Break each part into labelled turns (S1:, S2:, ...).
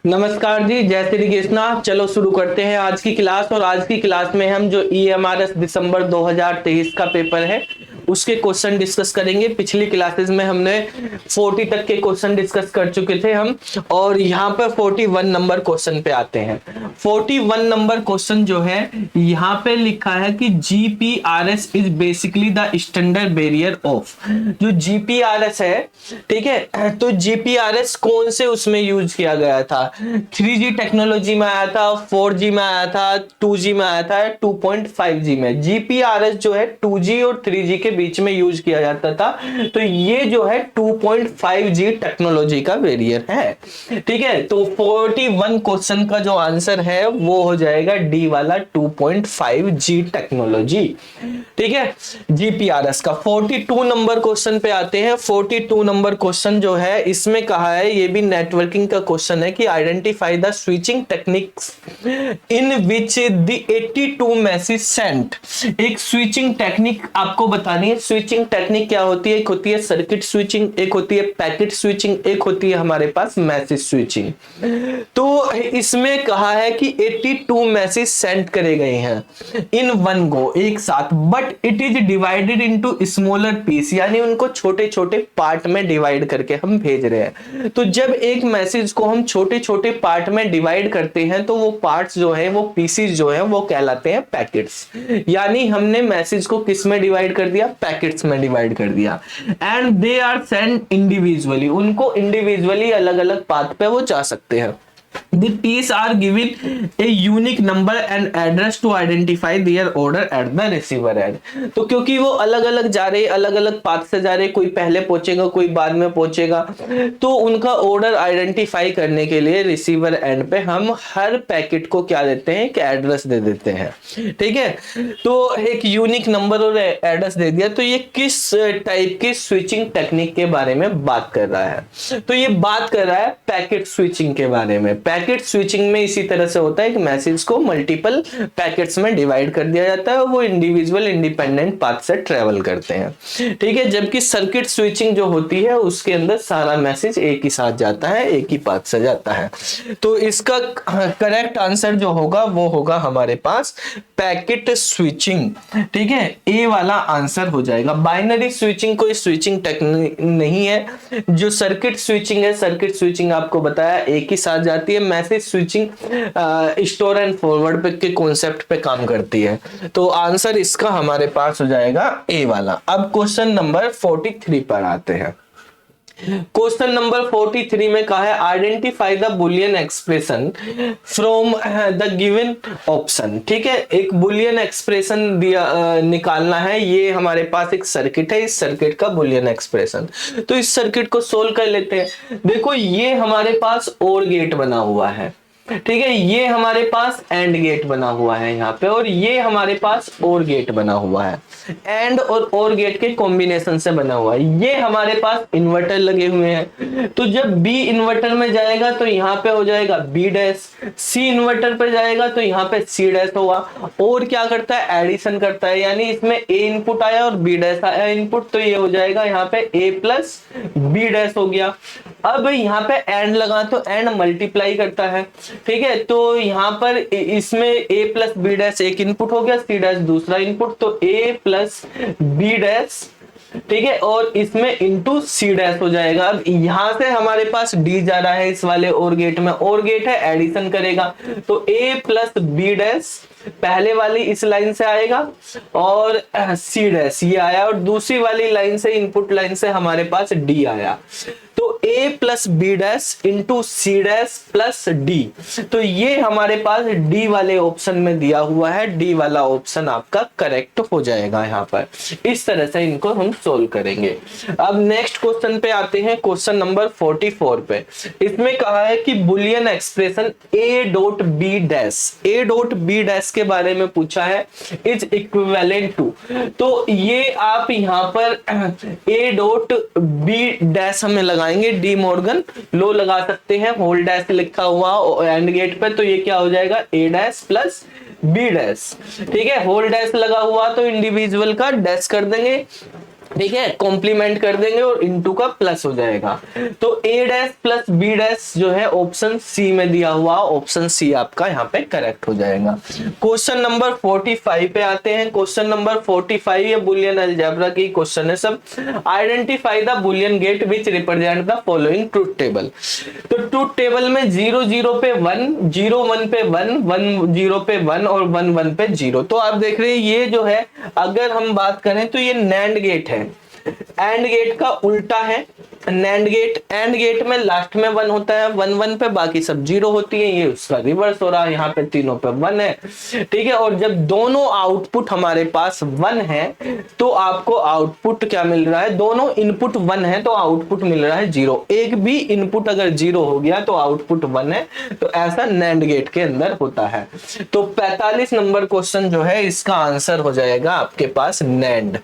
S1: नमस्कार जी, जय श्री कृष्णा। चलो शुरू करते हैं आज की क्लास। और आज की क्लास में हम जो EMRS दिसंबर 2023 का पेपर है उसके क्वेश्चन डिस्कस करेंगे। पिछली क्लासेस में हमने 40 तक के क्वेश्चन डिस्कस कर चुके थे हम, और यहाँ पर 41 नंबर क्वेश्चन पे आते हैं। 41 नंबर क्वेश्चन जो है यहाँ पे लिखा है कि GPRS is basically the standard barrier of. जो GPRS है, ठीक है, तो GPRS कौन से उसमें यूज किया गया था? 3G टेक्नोलॉजी में आया था, 4G में आया था, 2G में आया था, 2.5G में। GPRS जो है 2G और 3G के बीच में यूज किया जाता था। तो ये जो है 2.5G टेक्नोलॉजी का वेरिएंट है। ठीक है, तो 41 क्वेश्चन का जो आंसर है वो हो जाएगा डी वाला 2.5G टेक्नोलॉजी। ठीक है, GPRS का 42 नंबर क्वेश्चन पे आते हैं। 42 नंबर क्वेश्चन जो है इसमें कहा है, ये भी नेटवर्किंग का क्वेश्चन है कि identify the switching techniques in which the 82 message sent. एक स्विचिंग टेक्निक आपको बतानी है। स्विचिंग टेक्निक क्या होती है? एक होती है सर्किट स्विचिंग, एक होती है पैकेट स्विचिंग, एक होती है हमारे पास मैसेज स्विचिंग। तो इसमें कहा है कि 82 मैसेज सेंड करे गए हैं इन वन गो, एक साथ, but it is divided into smaller piece, यानी उनको छोटे छोटे पार्ट में डिवाइड करके हम भेज रहे हैं। तो जब एक मैसेज को हम छोटे छोटे पार्ट में डिवाइड करते हैं तो वो पार्ट्स जो है, वो पीसीज जो है, वो कहलाते हैं पैकेट्स। यानी हमने मैसेज को किस में डिवाइड कर दिया? पैकेट्स में डिवाइड कर दिया। And they are send individually, उनको इंडिविजुअली अलग अलग पाथ पे वो जा सकते हैं। The piece are given a unique number and address to identify their order at the receiver end। तो क्योंकि वो अलग अलग जा रहे, अलग अलग पाथ से जा रहे, कोई पहले पहुंचेगा कोई बाद में पहुंचेगा, तो उनका ऑर्डर आइडेंटिफाई करने के लिए रिसीवर एंड पे हम हर पैकेट को क्या देते हैं? एक एड्रेस दे देते हैं। ठीक है, तो एक यूनिक नंबर और एड्रेस दे दिया। तो ये किस टाइप की स्विचिंग टेक्निक के बारे में बात कर रहा है? तो ये बात कर रहा है पैकेट स्विचिंग के बारे में। पैकेट स्विचिंग में इसी तरह से होता है कि मैसेज को मल्टीपल पैकेट्स में डिवाइड कर दिया जाता है और वो इंडिविजुअल इंडिपेंडेंट पाथ से ट्रेवल करते हैं। ठीक है, जबकि सर्किट स्विचिंग जो होती है उसके अंदर सारा मैसेज एक ही साथ जाता है, एक ही पाथ से जाता है। तो इसका करेक्ट आंसर जो होगा वो होगा हमारे पास पैकेट स्विचिंग। ठीक है, ए वाला आंसर हो जाएगा। बाइनरी स्विचिंग कोई स्विचिंग टेक्निक नहीं है। जो सर्किट स्विचिंग है, सर्किट स्विचिंग आपको बताया एक ही साथ जाती है। Message switching store and forward पे के कॉन्सेप्ट पे काम करती है। तो आंसर इसका हमारे पास हो जाएगा ए वाला। अब क्वेश्चन नंबर 43 पर आते हैं। क्वेश्चन नंबर 43 में कहा है identify the Boolean expression from the given option. ठीक है, एक बुलियन एक्सप्रेशन दिया निकालना है। ये हमारे पास एक सर्किट है, इस सर्किट का बुलियन एक्सप्रेशन। तो इस सर्किट को सोल्व कर लेते हैं। देखो, ये हमारे पास और गेट बना हुआ है। ठीक है, ये हमारे पास एंड गेट बना हुआ है यहाँ पे, और ये हमारे पास और गेट बना हुआ है। एंड और गेट के कॉम्बिनेशन से बना हुआ है। ये हमारे पास इन्वर्टर लगे हुए हैं। तो जब बी इन्वर्टर में जाएगा तो यहाँ पे हो जाएगा बी डैश, सी इन्वर्टर पर जाएगा तो यहाँ पे सी डैश होगा। और क्या करता है? एडिशन करता है, यानी इसमें ए इनपुट आया और बी डैश आया इनपुट, तो ये हो जाएगा यहाँ पे ए प्लस बी डैश हो गया। अब यहाँ पे एंड लगा तो एंड मल्टीप्लाई करता है। ठीक है, तो यहाँ पर इसमें ए प्लस बी डैश एक इनपुट हो गया, सी डैश दूसरा इनपुट, तो ए प्लस बी डैश, ठीक है, और इसमें इंटू सी डैश हो जाएगा। अब यहां से हमारे पास डी जा रहा है इस वाले और गेट में, और गेट है एडिशन करेगा, तो ए प्लस बी डैश पहले वाली इस लाइन से आएगा और सी डैश ये आया, और दूसरी वाली लाइन से इनपुट लाइन से हमारे पास डी आया। तो A plus B dash into C dash plus D, तो ये हमारे पास डी वाले ऑप्शन में दिया हुआ है। डी वाला ऑप्शन आपका करेक्ट हो जाएगा यहाँ पर। इस तरह से इनको हम सोल्व करेंगे। अब नेक्स्ट क्वेश्चन पे आते हैं, क्वेश्चन नंबर 44 पे। इसमें कहा है कि Boolean expression A dot B dash, A dot B dash के बारे में पूछा है, इज इक्विवेलेंट टू। तो ये आप यहाँ पर ए डॉट बी डैश हमें लगाएंगे, डी मॉर्गन लो लगा सकते हैं, होल डैश लिखा हुआ एंड गेट पे, तो ये क्या हो जाएगा? ए डैश प्लस बी डैश। ठीक है, होल डैश लगा हुआ तो इंडिविजुअल का डैश कर देंगे, ठीक है, कॉम्प्लीमेंट कर देंगे और इनटू का प्लस हो जाएगा। तो ए डैश प्लस बी डैश जो है ऑप्शन सी में दिया हुआ, ऑप्शन सी आपका यहाँ पे करेक्ट हो जाएगा। क्वेश्चन नंबर 45 पे आते हैं। क्वेश्चन नंबर 45 ये बुलियन अलजेब्रा की क्वेश्चन है सब। Identify the Boolean gate which represent the following truth table. तो ट्रूथ टेबल में 0 0 पे 1, 0 1 पे 1, 1 0 पे 1 और 1 1 पे 0। तो आप देख रहे हैं ये जो है, अगर हम बात करें तो ये नैंड गेट है, एंड गेट का उल्टा है नैंड गेट। एंड गेट में लास्ट में 1 होता है, 1 1 पे बाकी सब 0 होती है, ये उसका रिवर्स हो रहा है, यहाँ पे तीनों पे 1 है। ठीक है, और जब दोनों आउटपुट हमारे पास 1 है तो आपको आउटपुट क्या मिल रहा है, दोनों इनपुट 1 है तो आउटपुट मिल रहा है 0। एक भी इनपुट अगर 0 हो गया तो आउटपुट 1 है। तो ऐसा नैंड गेट के अंदर होता है। तो 45 नंबर क्वेश्चन जो है इसका आंसर हो जाएगा आपके पास नैंड।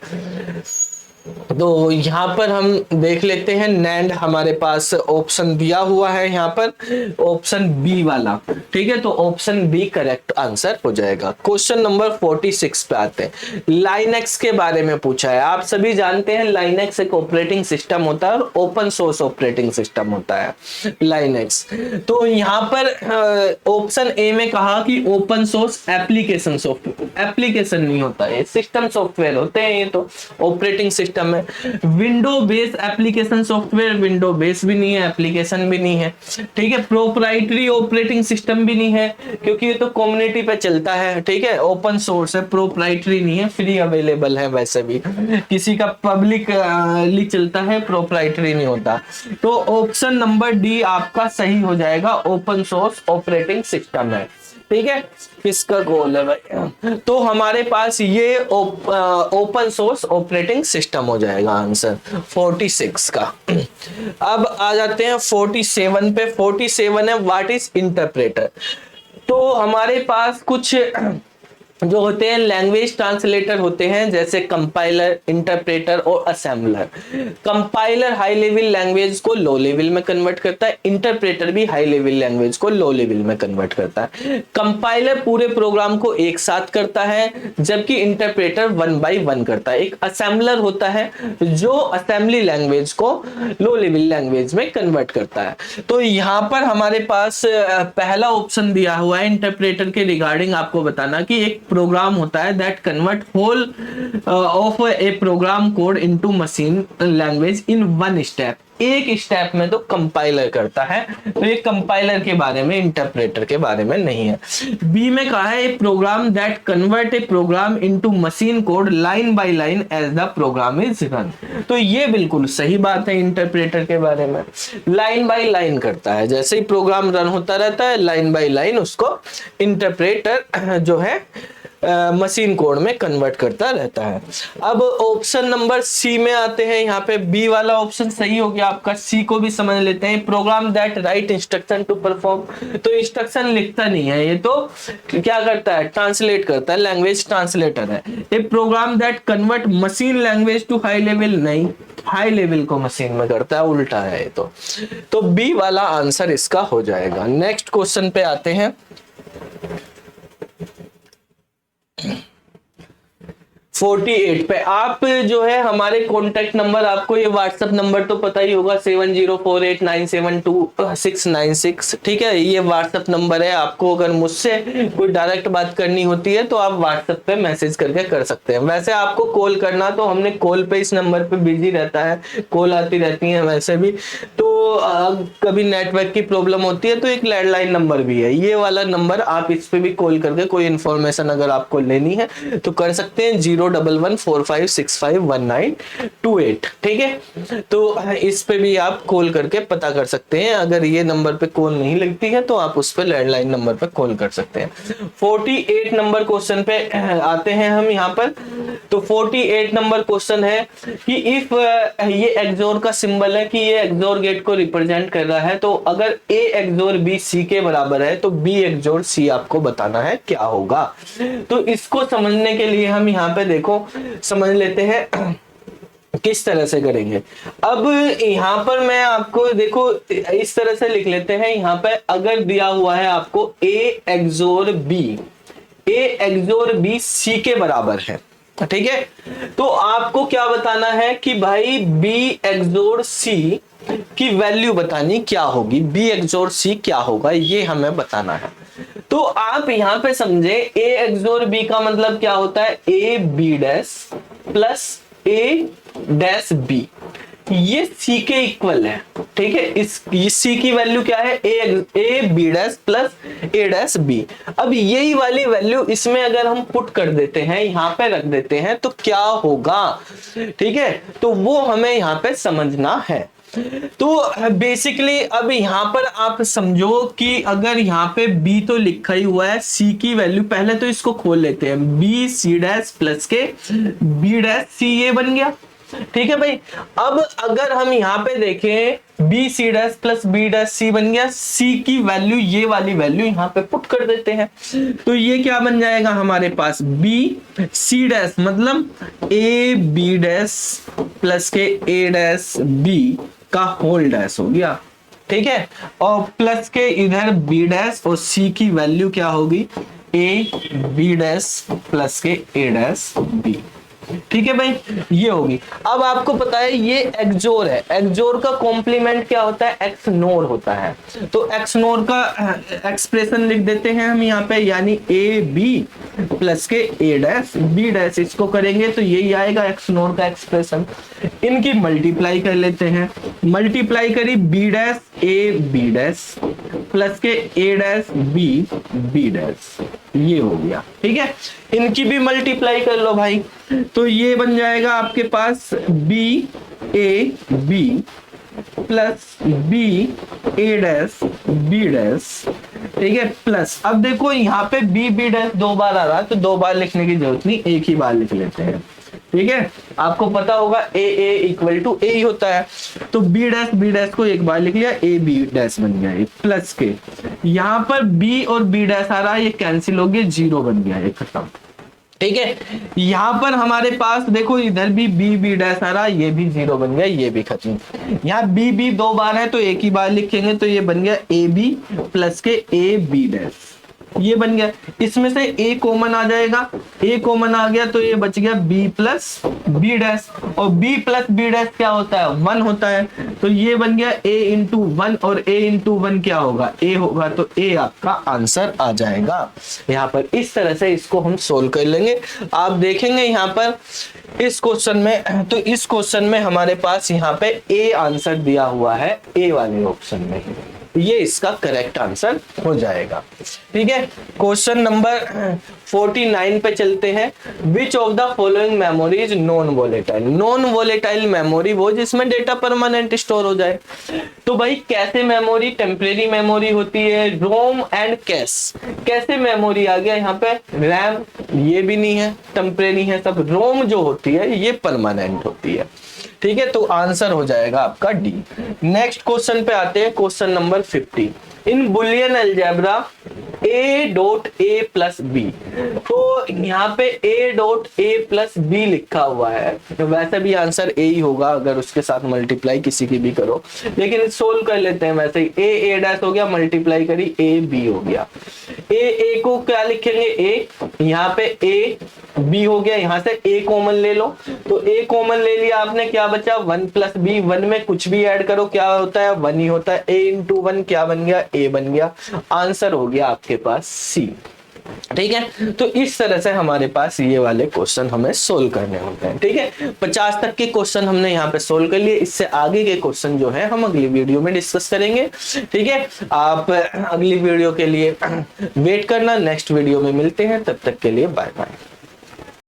S1: तो यहाँ पर हम देख लेते हैं, नैंड हमारे पास ऑप्शन दिया हुआ है यहाँ पर, ऑप्शन बी वाला। ठीक है, तो ऑप्शन बी करेक्ट आंसर हो जाएगा। क्वेश्चन नंबर 46 पे आते हैं। लाइनेक्स के बारे में पूछा है। आप सभी जानते हैं लाइनेक्स एक ऑपरेटिंग सिस्टम होता है और ओपन सोर्स ऑपरेटिंग सिस्टम होता है लाइनेक्स। तो यहाँ पर ऑप्शन ए में कहा कि open source application software, application नहीं होता है, सिस्टम सॉफ्टवेयर होते हैं ये तो ऑपरेटिंग सिस्टम है। Window base application software, window base भी नहीं है, एप्लीकेशन भी नहीं है। ठीक है, प्रोप्राइटरी ऑपरेटिंग सिस्टम भी नहीं है क्योंकि ये तो कम्युनिटी पे चलता है। ठीक है, ओपन सोर्स है, प्रोप्राइटरी नहीं है, फ्री अवेलेबल है, वैसे भी किसी का पब्लिकली चलता है, प्रोप्राइटरी नहीं होता। तो ऑप्शन नंबर डी आपका सही हो जाएगा, ओपन सोर्स ऑपरेटिंग सिस्टम है। ठीक है, किसका गोल है भाई, तो हमारे पास ये ओपन सोर्स ऑपरेटिंग सिस्टम हो जाएगा आंसर 46 का। अब आ जाते हैं 47 पे। 47 है व्हाट इज इंटरप्रेटर। तो हमारे पास कुछ जो होते हैं लैंग्वेज ट्रांसलेटर होते हैं, जैसे कंपाइलर, इंटरप्रेटर और assembler. Compiler high level language को लो लेवल में कन्वर्ट करता है, इंटरप्रेटर भी हाई लेवल लैंग्वेज को लो लेवल में कन्वर्ट करता है। कंपाइलर पूरे प्रोग्राम को एक साथ करता है जबकि इंटरप्रेटर 1 by 1 करता है। एक असेंबलर होता है जो असेंबली लैंग्वेज को लो लेवल लैंग्वेज में कन्वर्ट करता है। तो यहाँ पर हमारे पास पहला ऑप्शन दिया हुआ है इंटरप्रेटर के रिगार्डिंग आपको बताना कि एक प्रोग्राम होता है that convert whole of a program code into machine language in 1 step. एक स्टेप में तो कंपाइलर करता है, तो ये कंपाइलर के बारे में, इंटरप्रेटर के बारे में नहीं है। बी में कहा है a program that convert a program into machine code line by line as the program is run. तो ये बिल्कुल सही बात है, इंटरप्रेटर के बारे में लाइन बाय लाइन करता है, जैसे ही प्रोग्राम रन होता रहता है लाइन बाय लाइन उसको इंटरप्रेटर जो है मशीन कोड में कन्वर्ट करता रहता है। अब ऑप्शन नंबर सी में आते हैं। यहाँ पे बी वाला ऑप्शन सही हो गया आपका, सी को भी समझ लेते हैं। Program that write instruction to perform, तो इंस्ट्रक्शन लिखता नहीं है, ये तो क्या करता है, ट्रांसलेट करता है, लैंग्वेज ट्रांसलेटर है। A program that convert machine language to high level, नहीं, हाई लेवल को मशीन में करता है, उल्टा है ये तो बी वाला आंसर इसका हो जाएगा। नेक्स्ट क्वेश्चन पे आते हैं। 48 पे आप जो है हमारे कॉन्टेक्ट नंबर, आपको ये व्हाट्सएप नंबर तो पता ही होगा 7048972696। ठीक है, ये व्हाट्सएप नंबर है। आपको अगर मुझसे कोई डायरेक्ट बात करनी होती है तो आप व्हाट्सएप पे मैसेज करके कर सकते हैं। वैसे आपको कॉल करना तो हमने कॉल पे इस नंबर पे बिजी रहता है, कॉल आती रहती है वैसे भी, तो कभी नेटवर्क की प्रॉब्लम होती है तो एक लैंडलाइन नंबर भी है, ये वाला नंबर, आप इस पे भी कॉल करके कोई इन्फॉर्मेशन अगर आपको लेनी है तो कर सकते हैं। 01145651928। ठीक है, तो इस पे भी आप कॉल करके पता कर सकते हैं। अगर ये नंबर पे कॉल नहीं लगती है तो आप उस पे लैंडलाइन नंबर पे कॉल कर सकते हैं। 48 नंबर क्वेश्चन पे आते हैं हम यहाँ पर। तो 48 नंबर क्वेश्चन है कि इफ ये एक्सोर का सिंबल है कि ये एक्सोर गेट को रिप्रेजेंट कर रहा है, तो अगर ए एक्सोर बी सी के बराबर है तो बी एक्सोर सी आपको बताना है क्या होगा। तो इसको समझने के लिए हम यहाँ पे देखो समझ लेते हैं किस तरह से करेंगे। अब यहाँ पर मैं आपको देखो इस तरह से लिख लेते हैं। यहाँ पे अगर दिया हुआ है आपको ए एक्सोर बी, ए एक्सोर बी सी के बराबर है, ठीक है, तो आपको क्या बताना है कि भाई बी एक्सोर सी की वैल्यू बतानी क्या होगी, बी एक्सोर सी क्या होगा ये हमें बताना है। तो आप यहां पे समझे ए एक्सोर बी का मतलब क्या होता है, A B dash plus A dash B, ये सी के इक्वल है। ठीक है, इस सी की वैल्यू क्या है, A B dash plus A dash B. अब यही वाली वैल्यू इसमें अगर हम पुट कर देते हैं, यहां पे रख देते हैं तो क्या होगा, ठीक है, तो वो हमें यहां पे समझना है। तो बेसिकली अब यहां पर आप समझो कि अगर यहां पे b तो लिखा ही हुआ है, c की वैल्यू पहले तो इसको खोल लेते हैं, b c डैश प्लस के b डैश c, ये बन गया। ठीक है भाई, अब अगर हम यहां पे देखें B C dash plus B dash C बन गया, सी की वैल्यू ये वाली वैल्यू यहां पे पुट कर देते हैं, तो ये क्या बन जाएगा हमारे पास, बी सी डैश मतलब ए बी डैश प्लस के ए डैश बी का होल डैश हो गया। ठीक है, और प्लस के इधर बी डैश और सी की वैल्यू क्या होगी, ए बी डैश प्लस के ए डैश बी। ठीक है भाई, ये होगी। अब आपको पता है ये एक्सोर है, एक्सोर का कॉम्प्लीमेंट क्या होता है, एक्स नोर होता है। तो एक्स नोर का एक्सप्रेशन लिख देते हैं हम यहाँ पे, यानी ए बी प्लस के ए डैश बी डैश, इसको करेंगे तो यही आएगा एक्स नोर का एक्सप्रेशन। इनकी मल्टीप्लाई कर लेते हैं, मल्टीप्लाई करी B dash A B dash plus के A dash B B dash, ये हो गया। ठीक है, इनकी भी मल्टीप्लाई कर लो भाई, तो ये बन जाएगा आपके पास B A B plus B A dash B dash. ठीक है, प्लस अब देखो यहाँ पे बी बी डैश दो बार आ रहा है, तो दो बार लिखने की जरूरत नहीं, एक ही बार लिख लेते हैं। ठीक है, आपको पता होगा ए इक्वल टू ए ही होता है, तो बी डैश को एक बार लिख लिया, ए बी डैश बन गया, प्लस के यहाँ पर बी और बी डैश आ रहा है, ये कैंसिल हो गया, जीरो बन गया, ये खत्म। ठीक है, यहाँ पर हमारे पास देखो इधर भी बी बी डैश आ रहा है, ये भी जीरो बन गया, ये भी खत्म। यहाँ बी बी दो बार है तो एक ही बार लिखेंगे, तो ये बन गया ए बी प्लस के ए बी डैश, ये बन गया। इसमें से ए कॉमन आ जाएगा, ए कॉमन आ गया तो ये बच गया बी प्लस बी डैश, और बी प्लस बी डैश क्या होता है, वन होता है, तो ये बन गया ए इंटू वन, और ए इंटू वन क्या होगा, ए होगा, तो ए आपका आंसर आ जाएगा। यहाँ पर इस तरह से इसको हम सोल्व कर लेंगे। आप देखेंगे यहाँ पर इस क्वेश्चन में, तो इस क्वेश्चन में हमारे पास यहाँ पे ए आंसर दिया हुआ है, ए वाले ऑप्शन में, ये इसका करेक्ट आंसर हो जाएगा। ठीक है, क्वेश्चन नंबर 49 पे चलते हैं। Which of the following memory is non volatile, non volatile memory वो जिसमें डेटा परमानेंट स्टोर हो जाए। तो भाई कैसे मेमोरी, टेम्परेरी मेमोरी होती है, रोम एंड कैश। कैसे मेमोरी आ गया यहाँ पे, रैम ये भी नहीं है, टेम्परेरी है सब, रोम जो होती है ये परमानेंट होती है। ठीक है, तो आंसर हो जाएगा आपका डी। नेक्स्ट क्वेश्चन पे आते हैं, question number 50। In Boolean algebra A dot A plus B, तो यहाँ पे A dot A plus B लिखा हुआ है, तो वैसे भी आंसर ए ही होगा अगर उसके साथ मल्टीप्लाई किसी की भी करो, लेकिन सोल्व कर लेते हैं वैसे ही। ए डैश हो गया, मल्टीप्लाई करी ए बी हो गया, ए को क्या लिखेंगे, ए यहाँ पे ए बी हो गया, यहाँ से ए कॉमन ले लो, तो ए कॉमन ले लिया आपने, क्या बचा वन प्लस बी, वन में कुछ भी ऐड करो क्या होता है, वन ही होता है, ए इंटू वन क्या बन गया, ए बन गया, आंसर हो गया आपके पास सी। ठीक है, तो इस तरह से हमारे पास ये वाले क्वेश्चन हमें सोल्व करने होते हैं। ठीक है, 50 तक के क्वेश्चन हमने यहाँ पे सोल्व कर लिए, इससे आगे के क्वेश्चन जो है हम अगली वीडियो में डिस्कस करेंगे। ठीक है, आप अगली वीडियो के लिए वेट करना, नेक्स्ट वीडियो में मिलते हैं, तब तक के लिए बाय बाय।